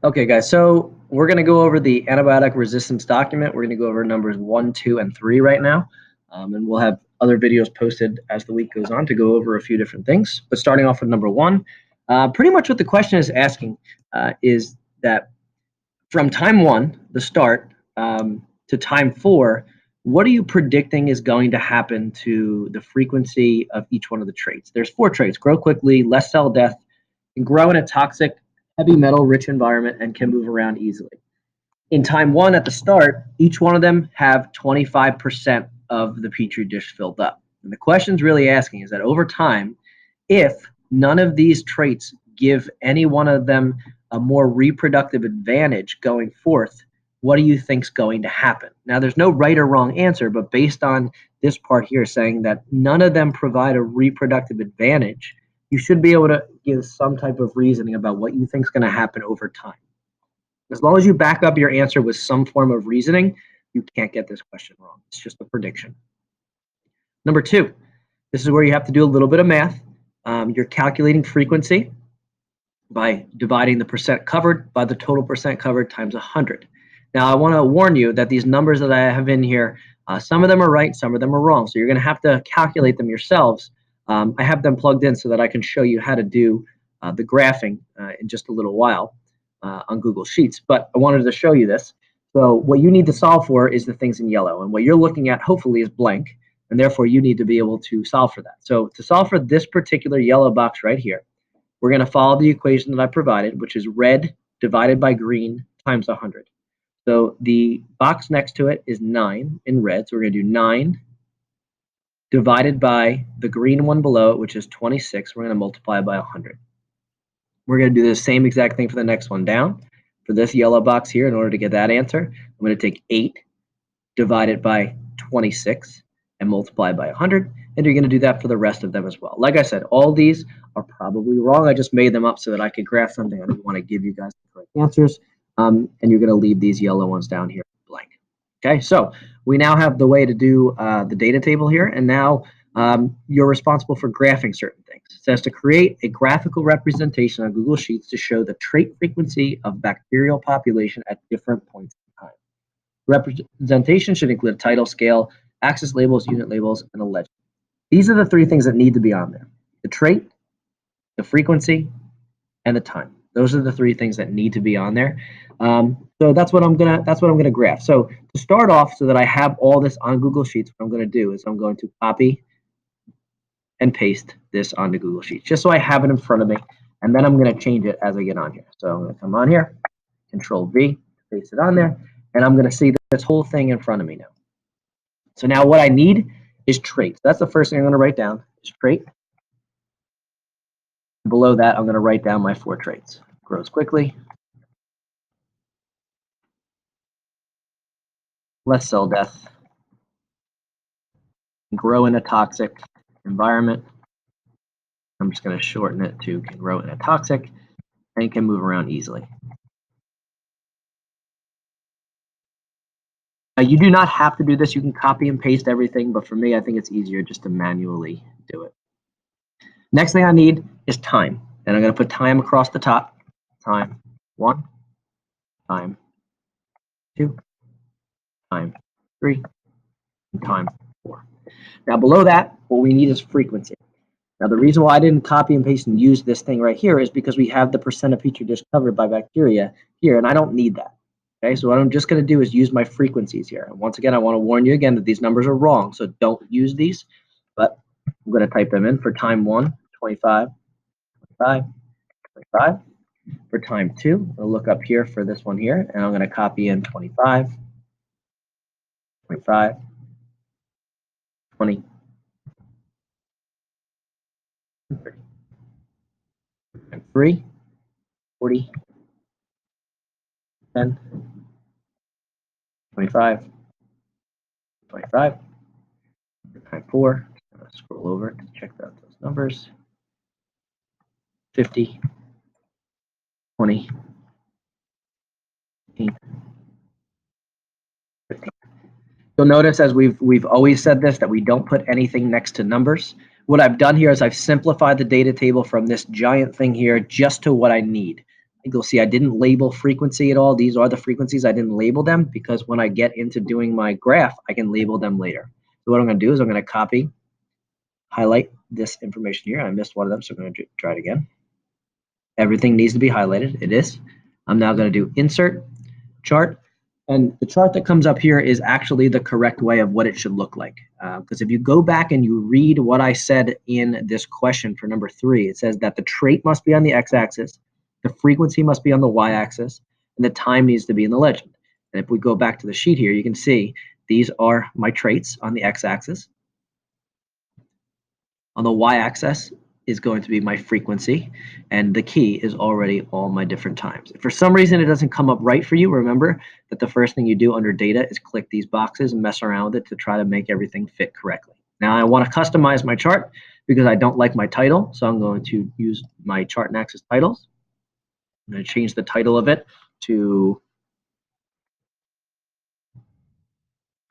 Okay, guys, so we're going to go over the antibiotic resistance document. We're going to go over numbers 1, 2, and 3 right now. And we'll have other videos posted as the week goes on to go over a few different things. But starting off with number 1, pretty much what the question is asking is that from time 1, the start, to time 4, what are you predicting is going to happen to the frequency of each one of the traits? There's 4 traits: grow quickly, less cell death, can grow in a toxic, heavy metal rich environment, and can move around easily. In time 1 at the start, each one of them have 25% of the petri dish filled up. And the question's really asking is that over time, if none of these traits give any one of them a more reproductive advantage going forth, what do you think's going to happen? Now, there's no right or wrong answer, but based on this part here saying that none of them provide a reproductive advantage, you should be able to give some type of reasoning about what you think is going to happen over time. As long as you back up your answer with some form of reasoning, you can't get this question wrong. It's just a prediction. Number 2, this is where you have to do a little bit of math. You're calculating frequency by dividing the percent covered by the total percent covered times 100. Now, I want to warn you that these numbers that I have in here, some of them are right, some of them are wrong. So you're going to have to calculate them yourselves. I have them plugged in so that I can show you how to do the graphing in just a little while on Google Sheets. But I wanted to show you this. So what you need to solve for is the things in yellow. And what you're looking at, hopefully, is blank. And therefore, you need to be able to solve for that. So to solve for this particular yellow box right here, we're going to follow the equation that I provided, which is red divided by green times 100. So the box next to it is 9 in red. So we're going to do 9 divided by the green one below it, which is 26. We're going to multiply by 100. We're going to do the same exact thing for the next one down. For this yellow box here, in order to get that answer, I'm going to take 8 divided by 26 and multiply by 100. And you're going to do that for the rest of them as well. Like I said, all these are probably wrong. I just made them up so that I could graph something. I didn't want to give you guys the correct answers. And you're going to leave these yellow ones down here blank. Okay, so we now have the way to do the data table here. And now you're responsible for graphing certain things. It says to create a graphical representation on Google Sheets to show the trait frequency of bacterial population at different points in time. Representation should include a title, scale, axis labels, unit labels, and a legend. These are the 3 things that need to be on there: the trait, the frequency, and the time. Those are the 3 things that need to be on there. So that's what I'm gonna graph. So to start off, so that I have all this on Google Sheets, what I'm going to do is I'm going to copy and paste this onto Google Sheets, just so I have it in front of me, and then I'm going to change it as I get on here. So I'm going to come on here, Control V, paste it on there, and I'm going to see this whole thing in front of me now. So now what I need is traits. That's the first thing I'm going to write down, is trait. Below that, I'm going to write down my 4 traits. Grows quickly, less cell death, grow in a toxic environment. I'm just going to shorten it to can grow in a toxic, and can move around easily. Now, you do not have to do this. You can copy and paste everything, but for me, I think it's easier just to manually do it. Next thing I need is time, and I'm going to put time across the top. Time 1, time 2, time 3, and time 4. Now below that, what we need is frequency. Now the reason why I didn't copy and paste and use this thing right here is because we have the percent of petri dish covered by bacteria here, and I don't need that. Okay, so what I'm just going to do is use my frequencies here. And once again, I want to warn you again that these numbers are wrong, so don't use these. But I'm going to type them in for time 1, 25, 25, 25. For time 2, I'll look up here for this one here, and I'm going to copy in 25, 25, 20, 30. Time 3, 40, 10, 25, 25. Time 4, I'm going to scroll over to check out those numbers. 50, 20, 15, 15. You'll notice, as we've always said this, that we don't put anything next to numbers. What I've done here is I've simplified the data table from this giant thing here just to what I need. You'll see I didn't label frequency at all. These are the frequencies. I didn't label them because when I get into doing my graph, I can label them later. So what I'm going to do is I'm going to copy, highlight this information here. I missed one of them, so I'm going to try it again. Everything needs to be highlighted. It is. I'm now going to do insert chart. And the chart that comes up here is actually the correct way of what it should look like. Because if you go back and you read what I said in this question for number 3, it says that the trait must be on the x-axis, the frequency must be on the y-axis, and the time needs to be in the legend. And if we go back to the sheet here, you can see these are my traits on the x-axis. On the y-axis is going to be my frequency, and the key is already all my different times. If for some reason it doesn't come up right for you, remember that the first thing you do under data is click these boxes and mess around with it to try to make everything fit correctly. Now I want to customize my chart because I don't like my title, so I'm going to use my chart and axis titles. I'm going to change the title of it to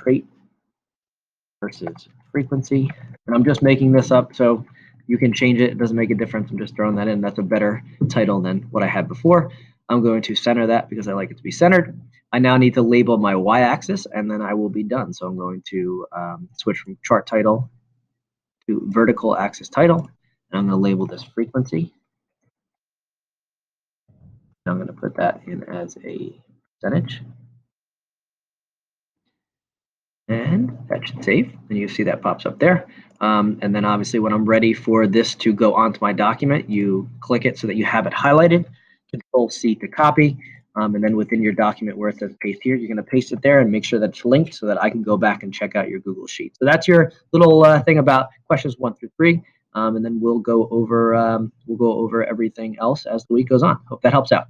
trait versus frequency. And I'm just making this up, so you can change it. It doesn't make a difference. I'm just throwing that in. That's a better title than what I had before. I'm going to center that because I like it to be centered. I now need to label my y-axis, and then I will be done. So I'm going to switch from chart title to vertical axis title, and I'm going to label this frequency. And I'm going to put that in as a percentage. And that should save, and you see that pops up there. And then obviously when I'm ready for this to go onto my document, you click it so that you have it highlighted, Control-C to copy, and then within your document where it says paste here, you're going to paste it there and make sure that it's linked so that I can go back and check out your Google Sheet. So that's your little thing about questions 1 through 3, and then we'll go over everything else as the week goes on. Hope that helps out.